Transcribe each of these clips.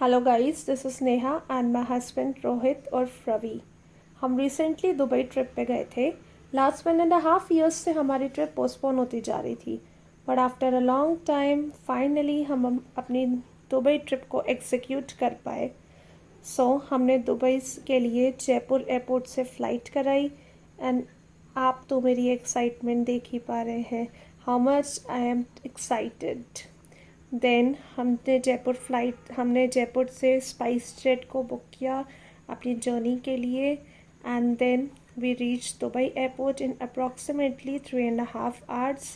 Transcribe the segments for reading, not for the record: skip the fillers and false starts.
Hello guys, this is Neha and my husband Rohit और रवि। हम recently Dubai trip पे गए थे। लास्ट 1.5 ईयर्स से हमारी ट्रिप पोस्टपोन होती जा रही थी, but after a long time finally हम अपनी दुबई ट्रिप को एग्जीक्यूट कर पाए। हमने दुबई के लिए जयपुर एयरपोर्ट से फ़्लाइट कराई एंड आप तो मेरी एक्साइटमेंट देख ही पा रहे हैं, how much I am excited. Then हमने जयपुर से स्पाइस जेट को बुक किया अपनी जर्नी के लिए and then we reach Dubai airport in approximately 3.5 hours.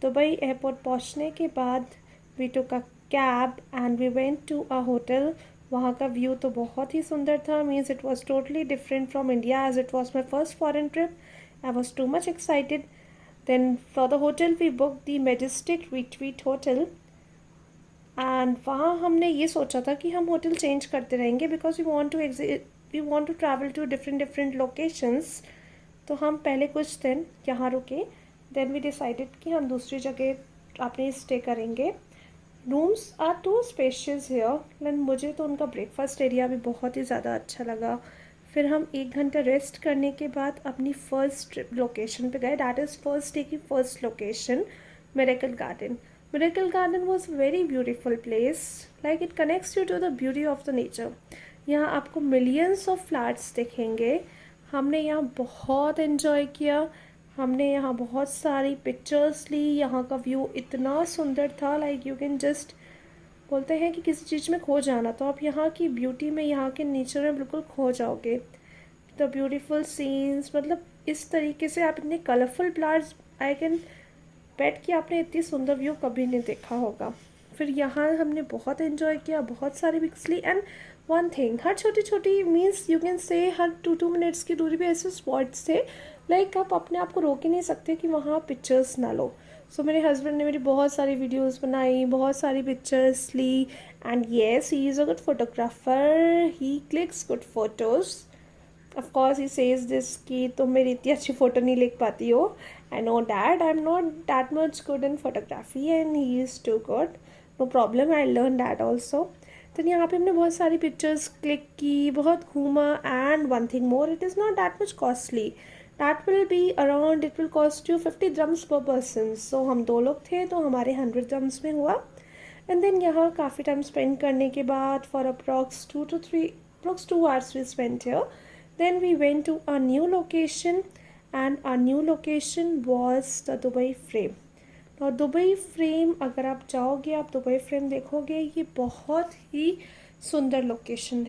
Dubai airport पहुंचने के बाद we took a cab and we went to a hotel. वहाँ का व्यू तो बहुत ही सुंदर था, means it was totally different from India as it was my first foreign trip. I was too much excited. Then for the hotel we book the Majestic Retreat hotel and वहाँ हमने ये सोचा था कि हम होटल चेंज करते रहेंगे because we want to travel to different different locations. तो हम पहले कुछ दिन यहाँ रुके, देन वी डिसाइडेड कि हम दूसरी जगह अपनी स्टे करेंगे। Rooms are too spacious here and मुझे तो उनका ब्रेकफास्ट एरिया भी बहुत ही ज़्यादा अच्छा लगा। फिर हम 1 घंटा रेस्ट करने के बाद अपनी फर्स्ट लोकेशन पे गए, दैट इज़ फर्स्ट डे की first location, miracle garden. Miracle Garden was a very beautiful place, like it connects you to the beauty of the nature. यहाँ आपको मिलियंस ऑफ फ्लैट्स दिखेंगे। हमने यहाँ बहुत इन्जॉय किया, हमने यहाँ बहुत सारी पिक्चर्स ली। यहाँ का व्यू इतना सुंदर था, लाइक यू कैन जस्ट, बोलते हैं कि किसी चीज़ में खो जाना, तो आप यहाँ की ब्यूटी में, यहाँ के नेचर में बिल्कुल खो जाओगे। द ब्यूटीफुल सीन्स, मतलब इस तरीके से आप इतने colourful flowers, I can bet कि आपने इतनी सुंदर व्यू कभी नहीं देखा होगा। फिर यहाँ हमने बहुत एंजॉय किया, बहुत सारी पिक्स ली एंड वन थिंग, हर छोटी छोटी मीन्स यू कैन से हर 2 मिनट्स की दूरी पे ऐसे स्पॉट्स थे, लाइक आप अपने आप को रोक ही नहीं सकते कि वहाँ पिक्चर्स ना लो। मेरे हस्बैंड ने मेरी बहुत सारी वीडियोस बनाई, बहुत सारी पिक्चर्स ली and yes, he is a good photographer, he clicks good photos. Of course he says this कि तुम मेरी इतनी अच्छी फ़ोटो नहीं लिख पाती हो। I know that I am not that much good in photography and he is too good, no problem, I learn that also. तो यहाँ पे हमने बहुत सारी पिक्चर्स क्लिक की, बहुत घूमा and one thing more, it is not that much costly, that will be around, it will cost you 50 dirhams पर पर्सन। हम 2 लोग थे तो हमारे 100 dirhams में हुआ। एंड देन यहाँ काफ़ी टाइम स्पेंड करने के बाद for approx 2 hours we spent here. Then we went to a new location and our new location was the Dubai Frame. और दुबई फ्रेम, अगर आप जाओगे, आप दुबई फ्रेम देखोगे, ये बहुत ही सुंदर लोकेशन है।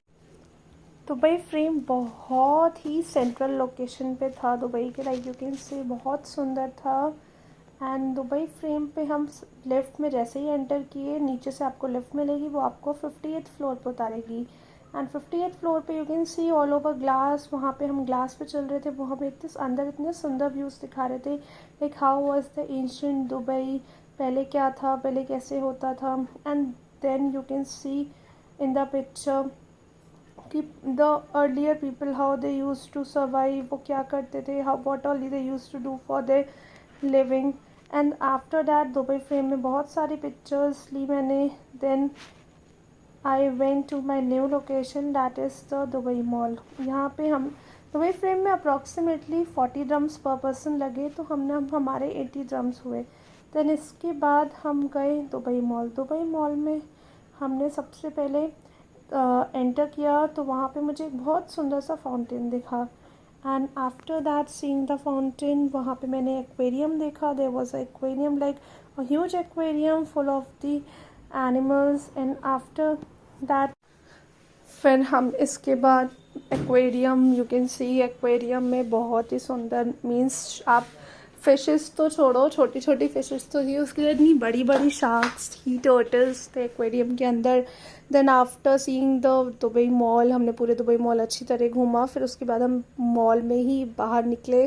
दुबई फ्रेम बहुत ही सेंट्रल लोकेशन पे था दुबई के, लाइक यू कैन से बहुत सुंदर था। एंड दुबई फ्रेम पे हम लेफ़्ट में जैसे ही एंटर किए, नीचे से आपको लिफ्ट मिलेगी, वो आपको 58th फ्लोर पर उतारेगी एंड 58th फ्लोर पे you can see all over glass. वहाँ पे हम ग्लास पे चल रहे थे, वहाँ पे इतने अंदर इतने सुंदर व्यूज़ दिखा रहे थे, like how was the ancient Dubai, पहले क्या था, पहले कैसे होता था। And then you can see in the picture कि the earlier people how they use to survive, वो क्या करते थे, how what all they use to do for their living. And after that Dubai frame में बहुत सारी pictures ली मैंने। Then I went to my new location, that is the Dubai mall. यहाँ पे हम दुबई फ्रेम में अप्रॉक्सीमेटली 40 dirhams पर पर्सन लगे, तो हमारे 80 dirhams हुए। देन इसके बाद हम गए दुबई मॉल। दुबई मॉल में हमने सबसे पहले एंटर किया, तो वहाँ पे मुझे एक बहुत सुंदर सा फाउंटेन दिखा and after that seeing the fountain, वहाँ पे मैंने एक्वेरियम देखा। There was a aquarium, like a huge aquarium full of the animals. And after that फिर हम इसके बाद aquarium, you can see aquarium में बहुत ही सुंदर, मीन्स आप फिशेस तो छोड़ो, छोटी छोटी फिशेस तो थी, उसके बाद इतनी बड़ी बड़ी शार्क्स थी, टर्टल्स थे एक्वेरियम के अंदर। Then after seeing the Dubai Mall, हमने पूरे दुबई मॉल अच्छी तरह घूमा। फिर उसके बाद हम मॉल में ही बाहर निकले,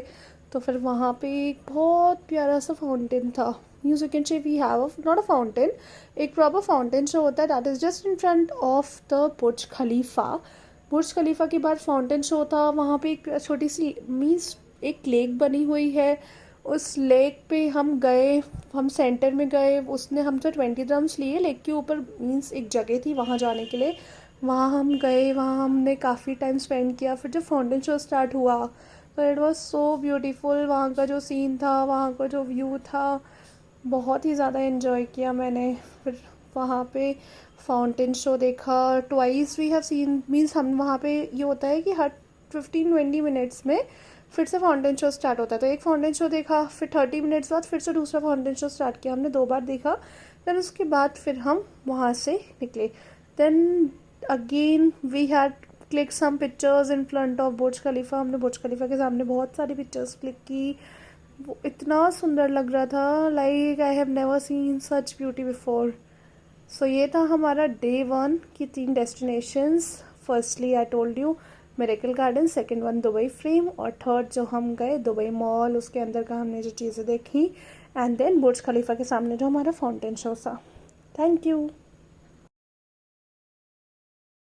तो फिर वहाँ पे एक बहुत प्यारा सा फाउंटेन था। Means you can say we have not a fountain, एक प्रॉपर फाउंटेन शो होता है, that is just in front of the Burj Khalifa. Burj Khalifa के बाद फाउंटेन शो था, वहाँ पे एक छोटी सी मीन्स एक लेक बनी हुई है, उस लेक पे हम गए, हम सेंटर में गए, उसने हमसे 20 dirhams लिए। लेक के ऊपर मीन्स एक जगह थी वहाँ जाने के लिए, वहाँ हम गए, वहाँ हमने काफ़ी टाइम स्पेंड किया। फिर जब फाउंटेन शो स्टार्ट हुआ तो इट वाज सो ब्यूटीफुल, वहाँ का जो सीन था, वहाँ का जो व्यू था, बहुत ही ज़्यादा एंजॉय किया मैंने। फिर वहाँ पे फाउंटेन शो देखा, twice we have seen, means हम वहाँ पे ये होता है कि हर 15-20 मिनट्स में फिर से फाउंटेन शो स्टार्ट होता है। तो एक फाउंटेन शो देखा, फिर 30 मिनट्स बाद फिर से दूसरा फाउंटेन शो स्टार्ट किया, हमने 2 बार देखा। देन उसके बाद फिर हम वहाँ से निकले। Then again we had click some pictures in front of Burj Khalifa. हमने बुर्ज खलीफा के सामने बहुत सारी पिक्चर्स क्लिक की। वो इतना सुंदर लग रहा था, like I have never seen such beauty before. So ये था हमारा डे 1 की 3 destinations. Firstly I told you miracle garden, second one Dubai frame, और थर्ड जो हम गए दुबई मॉल, उसके अंदर का हमने जो चीज़ें देखी, एंड देन बुर्ज खलीफा के सामने जो हमारा फाउंटेन शो था। Thank you.